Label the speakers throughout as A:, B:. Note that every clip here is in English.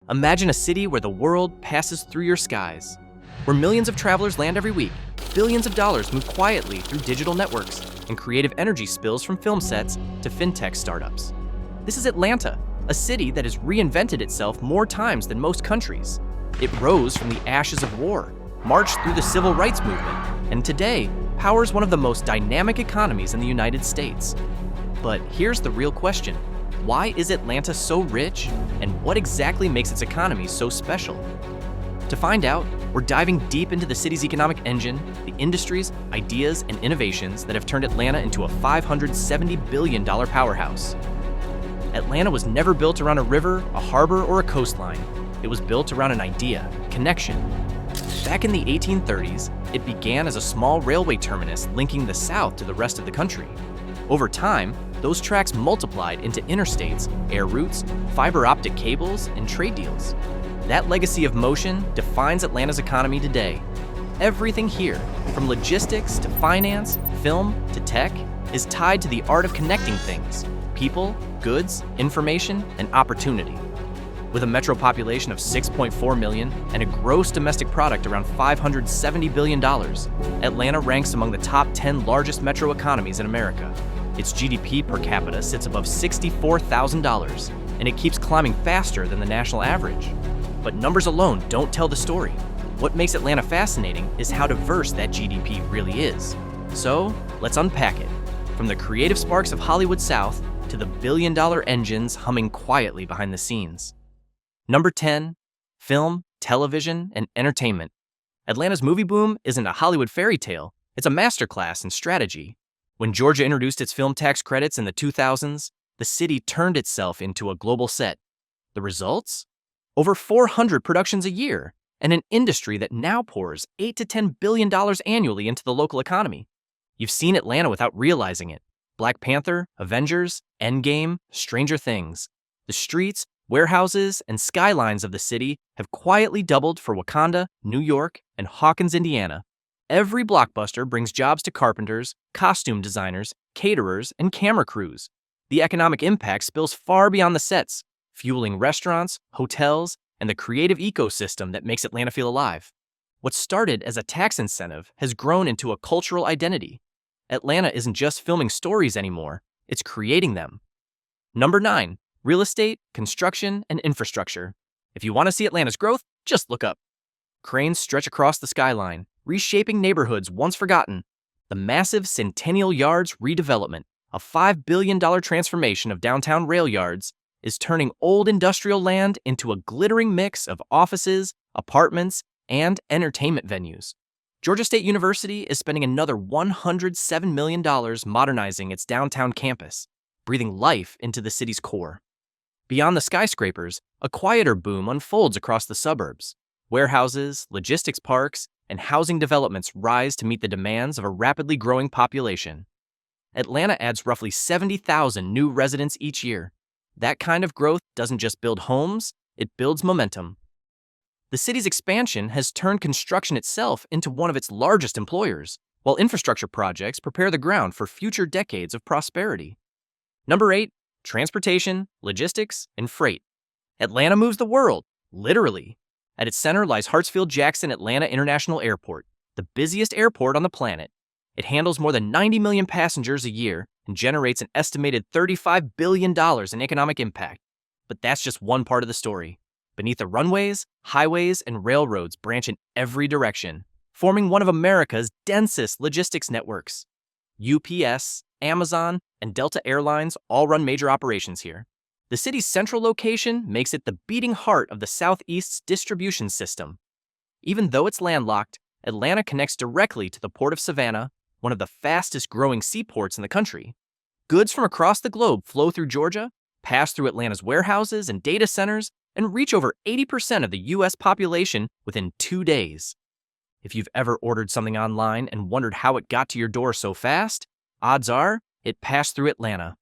A: Imagine a city where the world passes through your skies, where millions of travelers land every week, billions of dollars move quietly through digital networks, and creative energy spills from film sets to fintech startups. This is Atlanta, a city that has reinvented itself more times than most countries. It rose from the ashes of war, marched through the civil rights movement, and today powers one of the most dynamic economies in the United States. But here's the real question. Why is Atlanta so rich, and what exactly makes its economy so special? To find out, we're diving deep into the city's economic engine, the industries, ideas, and innovations that have turned Atlanta into a $570 billion powerhouse. Atlanta was never built around a river, a harbor, or a coastline. It was built around an idea, connection. Back in the 1830s, it began as a small railway terminus linking the South to the rest of the country. Over time, those tracks multiplied into interstates, air routes, fiber optic cables, and trade deals. That legacy of motion defines Atlanta's economy today. Everything here, from logistics to finance, film to tech, is tied to the art of connecting things: people, goods, information, and opportunity. With a metro population of 6.4 million and a gross domestic product around $570 billion, Atlanta ranks among the top 10 largest metro economies in America. Its GDP per capita sits above $64,000, and it keeps climbing faster than the national average. But numbers alone don't tell the story. What makes Atlanta fascinating is how diverse that GDP really is. So, let's unpack it. From the creative sparks of Hollywood South to the billion-dollar engines humming quietly behind the scenes. Number 10, film, television, and entertainment. Atlanta's movie boom isn't a Hollywood fairy tale, it's a masterclass in strategy. When Georgia introduced its film tax credits in the 2000s, the city turned itself into a global set. The results? Over 400 productions a year, and an industry that now pours $8 to $10 billion annually into the local economy. You've seen Atlanta without realizing it. Black Panther, Avengers, Endgame, Stranger Things. The streets, warehouses, and skylines of the city have quietly doubled for Wakanda, New York, and Hawkins, Indiana. Every blockbuster brings jobs to carpenters, costume designers, caterers, and camera crews. The economic impact spills far beyond the sets, fueling restaurants, hotels, and the creative ecosystem that makes Atlanta feel alive. What started as a tax incentive has grown into a cultural identity. Atlanta isn't just filming stories anymore, it's creating them. Number 9, real estate, construction, and infrastructure. If you want to see Atlanta's growth, just look up. Cranes stretch across the skyline, reshaping neighborhoods once forgotten. The massive Centennial Yards redevelopment, a $5 billion transformation of downtown rail yards, is turning old industrial land into a glittering mix of offices, apartments, and entertainment venues. Georgia State University is spending another $107 million modernizing its downtown campus, breathing life into the city's core. Beyond the skyscrapers, a quieter boom unfolds across the suburbs. Warehouses, logistics parks, and housing developments rise to meet the demands of a rapidly growing population. Atlanta adds roughly 70,000 new residents each year. That kind of growth doesn't just build homes, it builds momentum. The city's expansion has turned construction itself into one of its largest employers, while infrastructure projects prepare the ground for future decades of prosperity. Number 8, transportation, logistics, and freight. Atlanta moves the world, literally. At its center lies Hartsfield-Jackson Atlanta International Airport, the busiest airport on the planet. It handles more than 90 million passengers a year and generates an estimated $35 billion in economic impact. But that's just one part of the story. Beneath the runways, highways, and railroads branch in every direction, forming one of America's densest logistics networks. UPS, Amazon, and Delta Airlines all run major operations here. The city's central location makes it the beating heart of the Southeast's distribution system. Even though it's landlocked, Atlanta connects directly to the Port of Savannah, one of the fastest-growing seaports in the country. Goods from across the globe flow through Georgia, pass through Atlanta's warehouses and data centers, and reach over 80% of the U.S. population within 2 days. If you've ever ordered something online and wondered how it got to your door so fast, odds are it passed through Atlanta.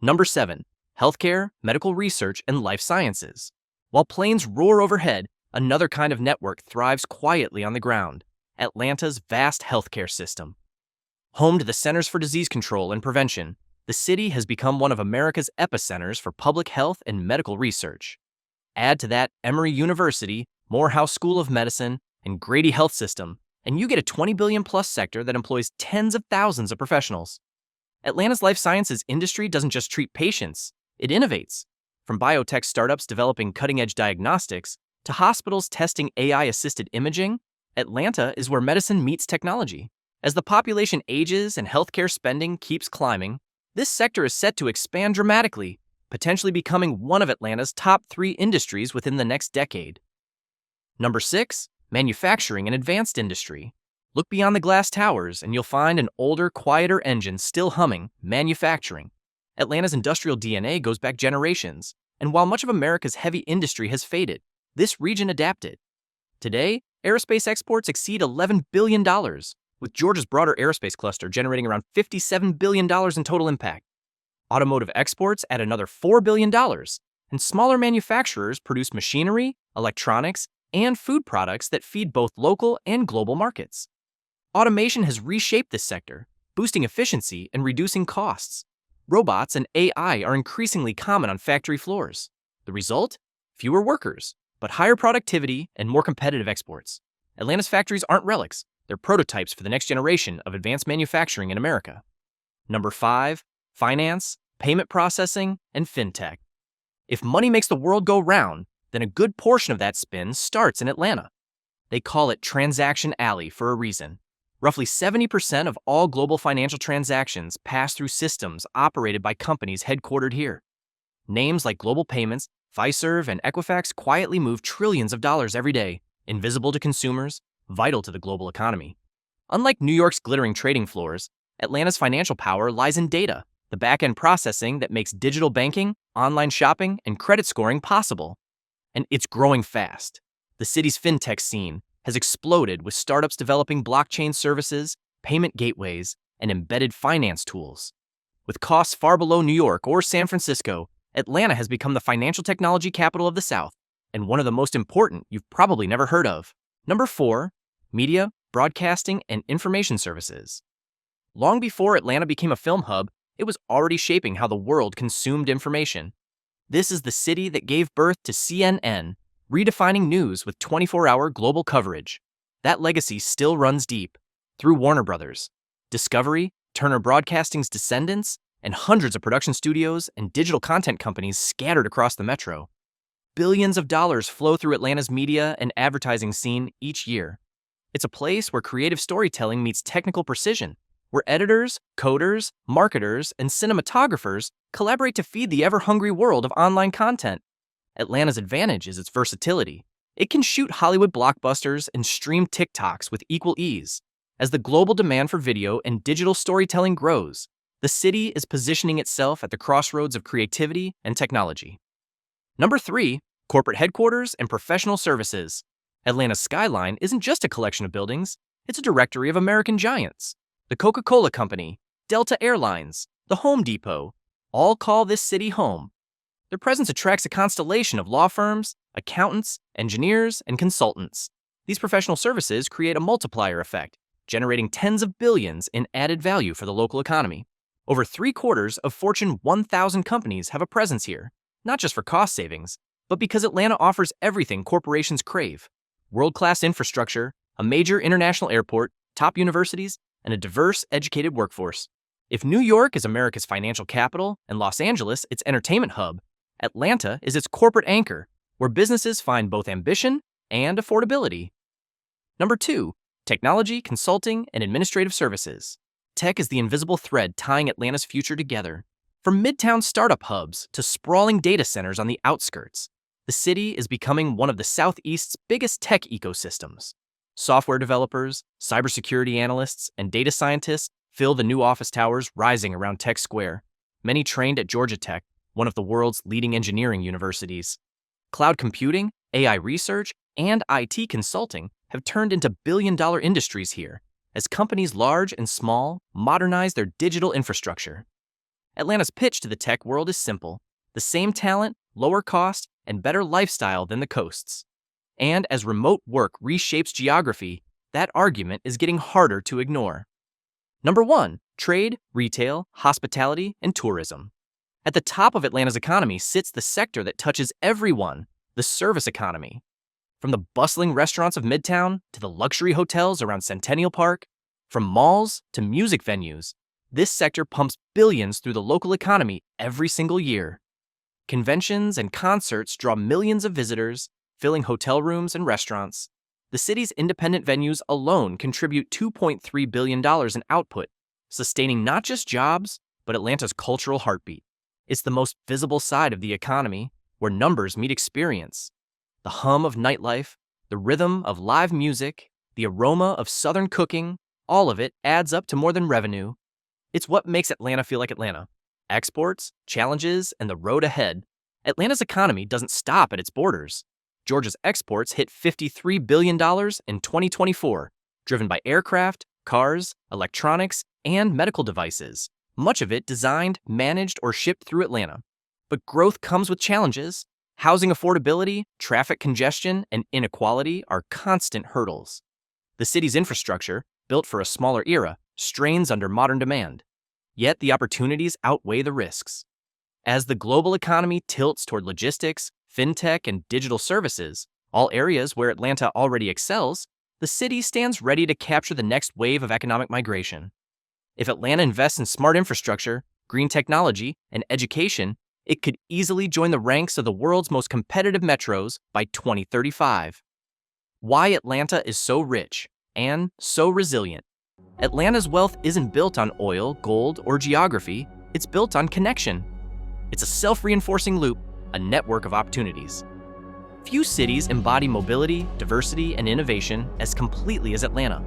A: Number 7. Healthcare, medical research, and life sciences. While planes roar overhead, another kind of network thrives quietly on the ground: Atlanta's vast healthcare system. Home to the Centers for Disease Control and Prevention, the city has become one of America's epicenters for public health and medical research. Add to that Emory University, Morehouse School of Medicine, and Grady Health System, and you get a 20 billion plus sector that employs tens of thousands of professionals. Atlanta's life sciences industry doesn't just treat patients, it innovates. From biotech startups developing cutting-edge diagnostics to hospitals testing AI-assisted imaging, Atlanta is where medicine meets technology. As the population ages and healthcare spending keeps climbing, this sector is set to expand dramatically, potentially becoming one of Atlanta's top 3 industries within the next decade. Number 6, manufacturing and advanced industry. Look beyond the glass towers and you'll find an older, quieter engine still humming, manufacturing. Atlanta's industrial DNA goes back generations, and while much of America's heavy industry has faded, this region adapted. Today, aerospace exports exceed $11 billion, with Georgia's broader aerospace cluster generating around $57 billion in total impact. Automotive exports add another $4 billion, and smaller manufacturers produce machinery, electronics, and food products that feed both local and global markets. Automation has reshaped this sector, boosting efficiency and reducing costs. Robots and AI are increasingly common on factory floors. The result? Fewer workers, but higher productivity and more competitive exports. Atlanta's factories aren't relics, they're prototypes for the next generation of advanced manufacturing in America. Number 5, finance, payment processing, and fintech. If money makes the world go round, then a good portion of that spin starts in Atlanta. They call it Transaction Alley for a reason. Roughly 70% of all global financial transactions pass through systems operated by companies headquartered here. Names like Global Payments, Fiserv, and Equifax quietly move trillions of dollars every day, invisible to consumers, vital to the global economy. Unlike New York's glittering trading floors, Atlanta's financial power lies in data, the back-end processing that makes digital banking, online shopping, and credit scoring possible. And it's growing fast. The city's fintech scene has exploded with startups developing blockchain services, payment gateways, and embedded finance tools. With costs far below New York or San Francisco, Atlanta has become the financial technology capital of the South, and one of the most important you've probably never heard of. Number 4, media, broadcasting, and information services. Long before Atlanta became a film hub, it was already shaping how the world consumed information. This is the city that gave birth to CNN, redefining news with 24-hour global coverage. That legacy still runs deep, through Warner Brothers, Discovery, Turner Broadcasting's descendants, and hundreds of production studios and digital content companies scattered across the metro. Billions of dollars flow through Atlanta's media and advertising scene each year. It's a place where creative storytelling meets technical precision, where editors, coders, marketers, and cinematographers collaborate to feed the ever-hungry world of online content. Atlanta's advantage is its versatility. It can shoot Hollywood blockbusters and stream TikToks with equal ease. As the global demand for video and digital storytelling grows, the city is positioning itself at the crossroads of creativity and technology. Number 3, corporate headquarters and professional services. Atlanta's skyline isn't just a collection of buildings, it's a directory of American giants. The Coca-Cola Company, Delta Airlines, the Home Depot, all call this city home. Their presence attracts a constellation of law firms, accountants, engineers, and consultants. These professional services create a multiplier effect, generating tens of billions in added value for the local economy. Over 3/4 of Fortune 1000 companies have a presence here, not just for cost savings, but because Atlanta offers everything corporations crave: world-class infrastructure, a major international airport, top universities, and a diverse, educated workforce. If New York is America's financial capital and Los Angeles its entertainment hub, Atlanta is its corporate anchor, where businesses find both ambition and affordability. Number 2, technology, consulting, and administrative services. Tech is the invisible thread tying Atlanta's future together. From midtown startup hubs to sprawling data centers on the outskirts, the city is becoming one of the Southeast's biggest tech ecosystems. Software developers, cybersecurity analysts, and data scientists fill the new office towers rising around Tech Square, many trained at Georgia Tech, one of the world's leading engineering universities. Cloud computing, AI research, and IT consulting have turned into billion-dollar industries here, as companies large and small modernize their digital infrastructure. Atlanta's pitch to the tech world is simple: the same talent, lower cost, and better lifestyle than the coasts. And as remote work reshapes geography, that argument is getting harder to ignore. Number 1, trade, retail, hospitality, and tourism. At the top of Atlanta's economy sits the sector that touches everyone: the service economy. From the bustling restaurants of Midtown to the luxury hotels around Centennial Park, from malls to music venues, this sector pumps billions through the local economy every single year. Conventions and concerts draw millions of visitors, filling hotel rooms and restaurants. The city's independent venues alone contribute $2.3 billion in output, sustaining not just jobs, but Atlanta's cultural heartbeat. It's the most visible side of the economy, where numbers meet experience. The hum of nightlife, the rhythm of live music, the aroma of Southern cooking, all of it adds up to more than revenue. It's what makes Atlanta feel like Atlanta. Exports, challenges, and the road ahead. Atlanta's economy doesn't stop at its borders. Georgia's exports hit $53 billion in 2024, driven by aircraft, cars, electronics, and medical devices, much of it designed, managed, or shipped through Atlanta. But growth comes with challenges. Housing affordability, traffic congestion, and inequality are constant hurdles. The city's infrastructure, built for a smaller era, strains under modern demand. Yet the opportunities outweigh the risks. As the global economy tilts toward logistics, fintech, and digital services, all areas where Atlanta already excels, the city stands ready to capture the next wave of economic migration. If Atlanta invests in smart infrastructure, green technology, and education, it could easily join the ranks of the world's most competitive metros by 2035. Why Atlanta is so rich and so resilient. Atlanta's wealth isn't built on oil, gold, or geography. It's built on connection. It's a self-reinforcing loop, a network of opportunities. Few cities embody mobility, diversity, and innovation as completely as Atlanta.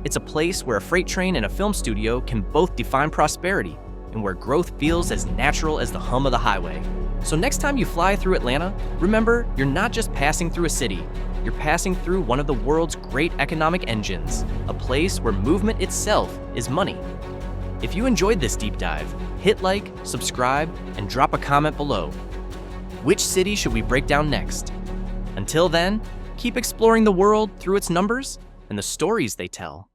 A: It's a place where a freight train and a film studio can both define prosperity, and where growth feels as natural as the hum of the highway. So next time you fly through Atlanta, remember, you're not just passing through a city, you're passing through one of the world's great economic engines, a place where movement itself is money. If you enjoyed this deep dive, hit like, subscribe, and drop a comment below. Which city should we break down next? Until then, keep exploring the world through its numbers and the stories they tell.